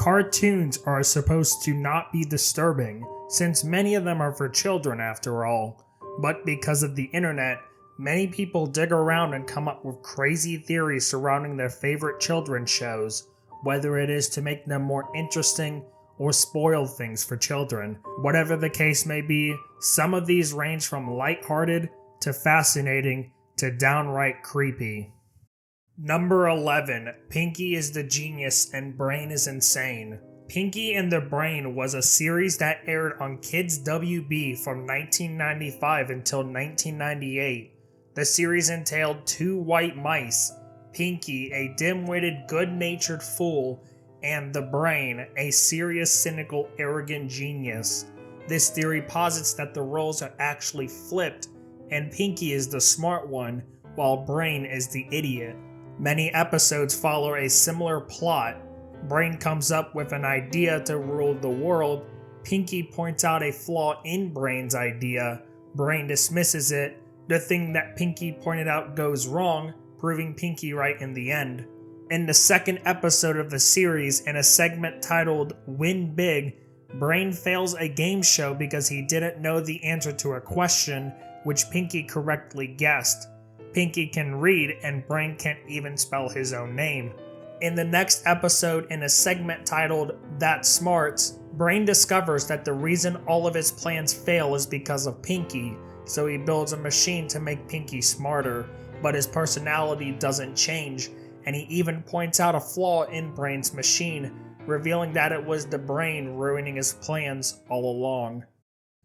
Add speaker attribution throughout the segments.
Speaker 1: Cartoons are supposed to not be disturbing, since many of them are for children after all. But because of the internet, many people dig around and come up with crazy theories surrounding their favorite children's shows, whether it is to make them more interesting or spoil things for children. Whatever the case may be, some of these range from lighthearted to fascinating to downright creepy. Number 11. Pinky is the genius and Brain is insane. Pinky and the Brain was a series that aired on Kids WB from 1995 until 1998. The series entailed two white mice, Pinky, a dim-witted, good-natured fool, and the Brain, a serious, cynical, arrogant genius. This theory posits that the roles are actually flipped, and Pinky is the smart one, while Brain is the idiot. Many episodes follow a similar plot. Brain comes up with an idea to rule the world. Pinky points out a flaw in Brain's idea. Brain dismisses it. The thing that Pinky pointed out goes wrong, proving Pinky right in the end. In the second episode of the series, in a segment titled Win Big, Brain fails a game show because he didn't know the answer to a question, which Pinky correctly guessed. Pinky can read, and Brain can't even spell his own name. In the next episode, in a segment titled That Smarts, Brain discovers that the reason all of his plans fail is because of Pinky, so he builds a machine to make Pinky smarter, but his personality doesn't change, and he even points out a flaw in Brain's machine, revealing that it was the Brain ruining his plans all along.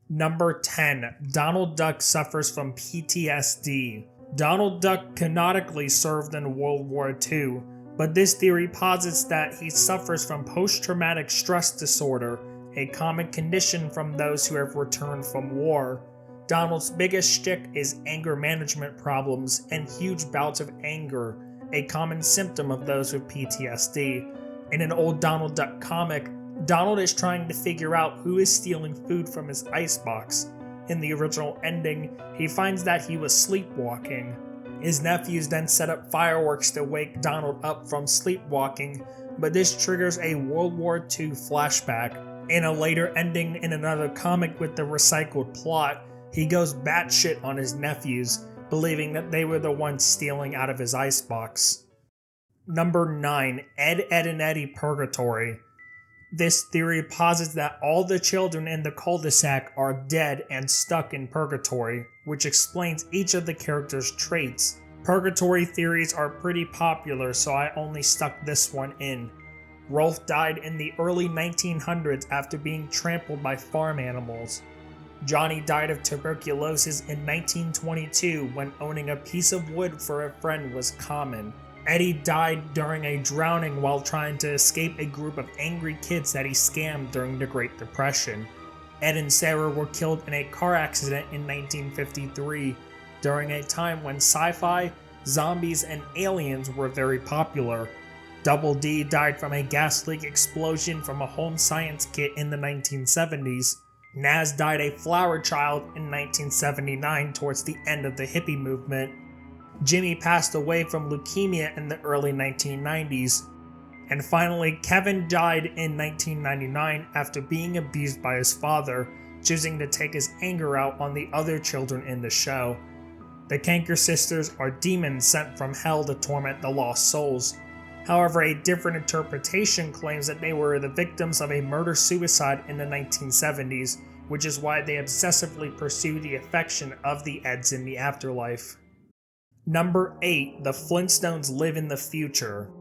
Speaker 1: Number 10. Donald Duck suffers from PTSD. Donald Duck canonically served in World War II, but this theory posits that he suffers from post-traumatic stress disorder, a common condition from those who have returned from war. Donald's biggest shtick is anger management problems and huge bouts of anger, a common symptom of those with PTSD. In an old Donald Duck comic, Donald is trying to figure out who is stealing food from his icebox. In the original ending, he finds that he was sleepwalking. His nephews then set up fireworks to wake Donald up from sleepwalking, but this triggers a World War II flashback. In a later ending in another comic with the recycled plot, he goes batshit on his nephews, believing that they were the ones stealing out of his icebox. Number 9. Ed, Edd and Eddy Purgatory. This theory posits that all the children in the cul-de-sac are dead and stuck in purgatory, which explains each of the characters' traits. Purgatory theories are pretty popular, so I only stuck this one in. Rolf died in the early 1900s after being trampled by farm animals. Johnny died of tuberculosis in 1922 when owning a piece of wood for a friend was common. Eddie died during a drowning while trying to escape a group of angry kids that he scammed during the Great Depression. Ed and Sarah were killed in a car accident in 1953, during a time when sci-fi, zombies, and aliens were very popular. Double D died from a gas leak explosion from a home science kit in the 1970s. Naz died a flower child in 1979 towards the end of the hippie movement. Jimmy passed away from leukemia in the early 1990s. And finally, Kevin died in 1999 after being abused by his father, choosing to take his anger out on the other children in the show. The Kanker sisters are demons sent from hell to torment the lost souls. However, a different interpretation claims that they were the victims of a murder-suicide in the 1970s, which is why they obsessively pursue the affection of the Eds in the afterlife. Number 8. The Flintstones live in the future.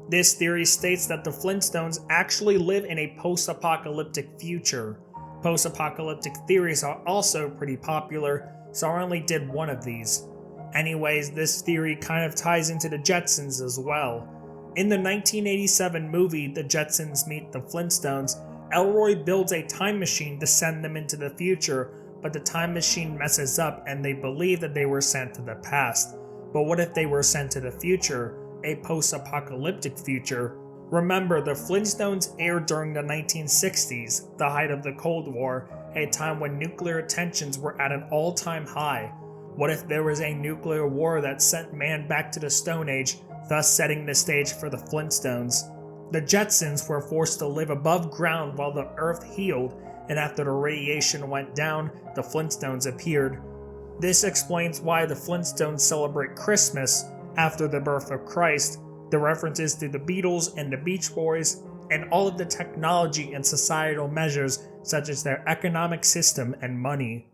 Speaker 1: This theory states that the Flintstones actually live in a post-apocalyptic future. Post-apocalyptic theories are also pretty popular, so I only did one of these. Anyways, this theory kind of ties into the Jetsons as well. In the 1987 movie The Jetsons Meet the Flintstones, Elroy builds a time machine to send them into the future, but the time machine messes up and they believe that they were sent to the past. But what if they were sent to the future, a post-apocalyptic future? Remember, the Flintstones aired during the 1960s, the height of the Cold War, a time when nuclear tensions were at an all-time high. What if there was a nuclear war that sent man back to the Stone Age, thus setting the stage for the Flintstones? The Jetsons were forced to live above ground while the Earth healed, and after the radiation went down, the Flintstones appeared. This explains why the Flintstones celebrate Christmas after the birth of Christ, the references to the Beatles and the Beach Boys, and all of the technology and societal measures such as their economic system and money.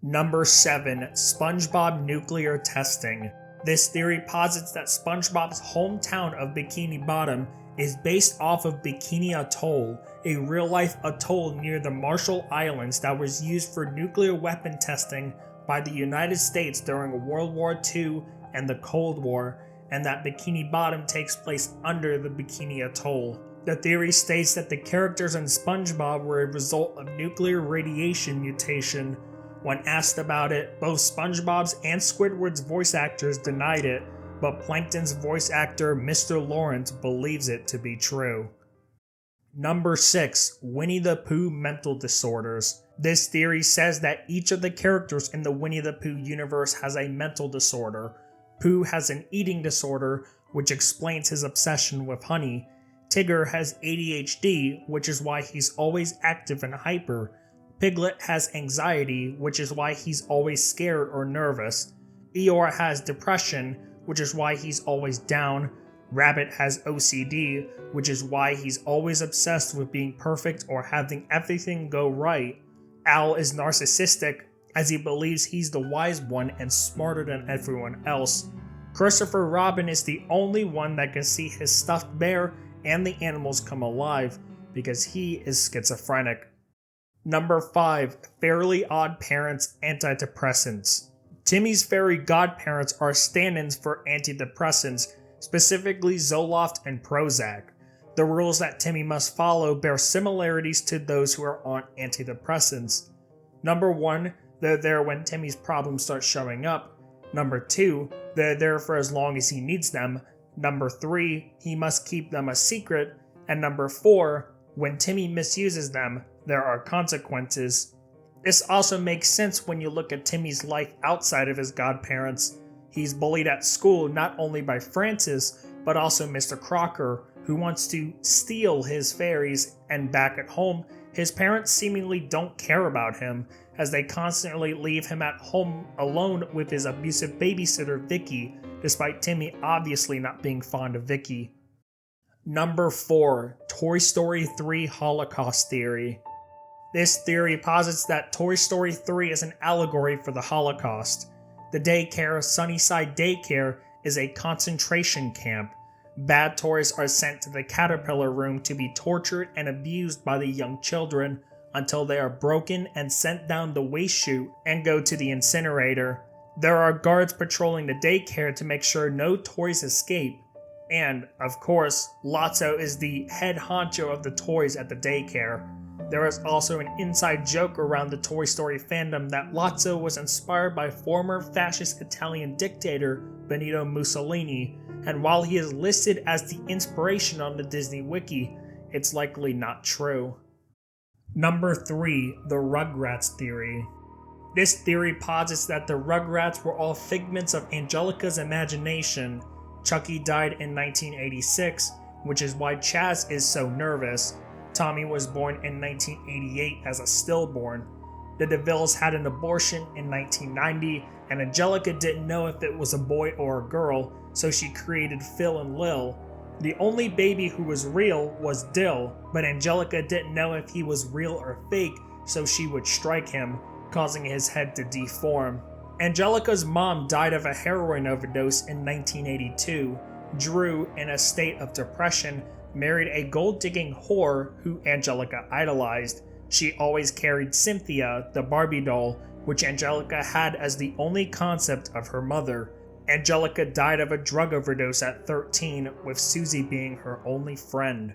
Speaker 1: Number 7. SpongeBob nuclear testing. This theory posits that SpongeBob's hometown of Bikini Bottom is based off of Bikini Atoll, a real-life atoll near the Marshall Islands that was used for nuclear weapon testing by the United States during World War II and the Cold War, and that Bikini Bottom takes place under the Bikini Atoll. The theory states that the characters in SpongeBob were a result of nuclear radiation mutation. When asked about it, both SpongeBob's and Squidward's voice actors denied it, but Plankton's voice actor Mr. Lawrence believes it to be true. Number 6. Winnie the Pooh mental disorders. This theory says that each of the characters in the Winnie the Pooh universe has a mental disorder. Pooh has an eating disorder, which explains his obsession with honey. Tigger has ADHD, which is why he's always active and hyper. Piglet has anxiety, which is why he's always scared or nervous. Eeyore has depression, which is why he's always down. Rabbit has OCD, which is why he's always obsessed with being perfect or having everything go right. Al is narcissistic, as he believes he's the wise one and smarter than everyone else. Christopher Robin is the only one that can see his stuffed bear and the animals come alive, because he is schizophrenic. Number 5. Fairly Odd Parents Antidepressants. Timmy's fairy godparents are stand-ins for antidepressants, specifically Zoloft and Prozac. The rules that Timmy must follow bear similarities to those who are on antidepressants. Number 1. They're there when Timmy's problems start showing up. Number 2. They're there for as long as he needs them. Number 3. He must keep them a secret. And number 4. When Timmy misuses them, there are consequences. This also makes sense when you look at Timmy's life outside of his godparents. He's bullied at school not only by Francis, but also Mr. Crocker, who wants to steal his fairies, and back at home, his parents seemingly don't care about him, as they constantly leave him at home alone with his abusive babysitter Vicky, despite Timmy obviously not being fond of Vicky. Number 4. Toy Story 3 Holocaust Theory. This theory posits that Toy Story 3 is an allegory for the Holocaust. The daycare Sunnyside Daycare is a concentration camp. Bad toys are sent to the caterpillar room to be tortured and abused by the young children until they are broken and sent down the waste chute and go to the incinerator. There are guards patrolling the daycare to make sure no toys escape. And, of course, Lotso is the head honcho of the toys at the daycare. There is also an inside joke around the Toy Story fandom that Lotso was inspired by former fascist Italian dictator Benito Mussolini, and while he is listed as the inspiration on the Disney Wiki, it's likely not true. Number 3. The Rugrats Theory. This theory posits that the Rugrats were all figments of Angelica's imagination. Chucky died in 1986, which is why Chaz is so nervous. Tommy was born in 1988 as a stillborn. The DeVilles had an abortion in 1990, and Angelica didn't know if it was a boy or a girl, so she created Phil and Lil. The only baby who was real was Dill, but Angelica didn't know if he was real or fake, so she would strike him, causing his head to deform. Angelica's mom died of a heroin overdose in 1982. Drew, in a state of depression, married a gold-digging whore who Angelica idolized. She always carried Cynthia, the Barbie doll, which Angelica had as the only concept of her mother. Angelica died of a drug overdose at 13, with Susie being her only friend.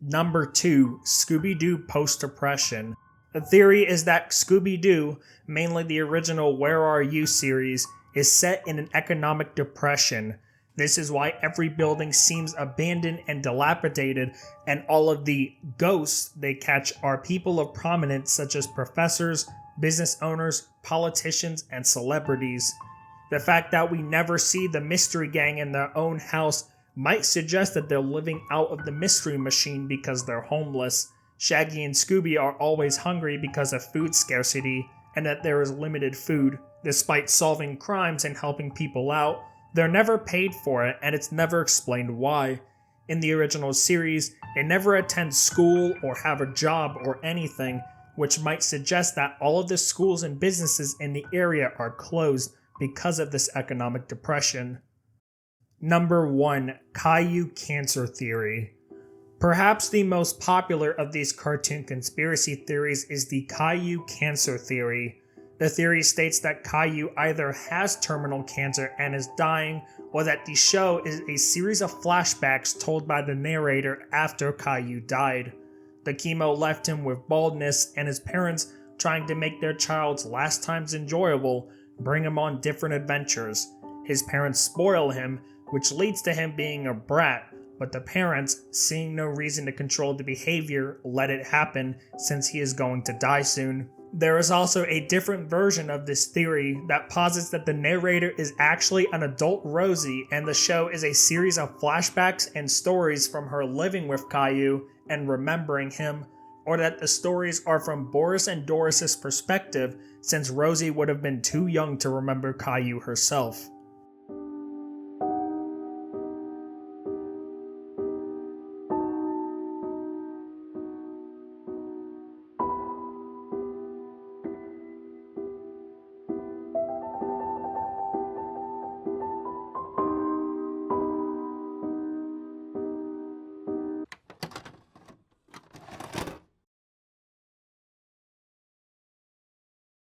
Speaker 1: Number 2. Scooby-Doo post-depression. The theory is that Scooby-Doo, mainly the original Where Are You series, is set in an economic depression. This is why every building seems abandoned and dilapidated, and all of the ghosts they catch are people of prominence such as professors, business owners, politicians, and celebrities. The fact that we never see the mystery gang in their own house might suggest that they're living out of the mystery machine because they're homeless. Shaggy and Scooby are always hungry because of food scarcity, and that there is limited food. Despite solving crimes and helping people out, they're never paid for it, and it's never explained why. In the original series, they never attend school or have a job or anything, which might suggest that all of the schools and businesses in the area are closed because of this economic depression. Number 1. Caillou Cancer Theory. Perhaps the most popular of these cartoon conspiracy theories is the Caillou Cancer Theory. The theory states that Caillou either has terminal cancer and is dying, or that the show is a series of flashbacks told by the narrator after Caillou died. The chemo left him with baldness, and his parents, trying to make their child's last times enjoyable, bring him on different adventures. His parents spoil him, which leads to him being a brat, but the parents, seeing no reason to control the behavior, let it happen since he is going to die soon. There is also a different version of this theory that posits that the narrator is actually an adult Rosie and the show is a series of flashbacks and stories from her living with Caillou and remembering him, or that the stories are from Boris and Doris's perspective since Rosie would have been too young to remember Caillou herself.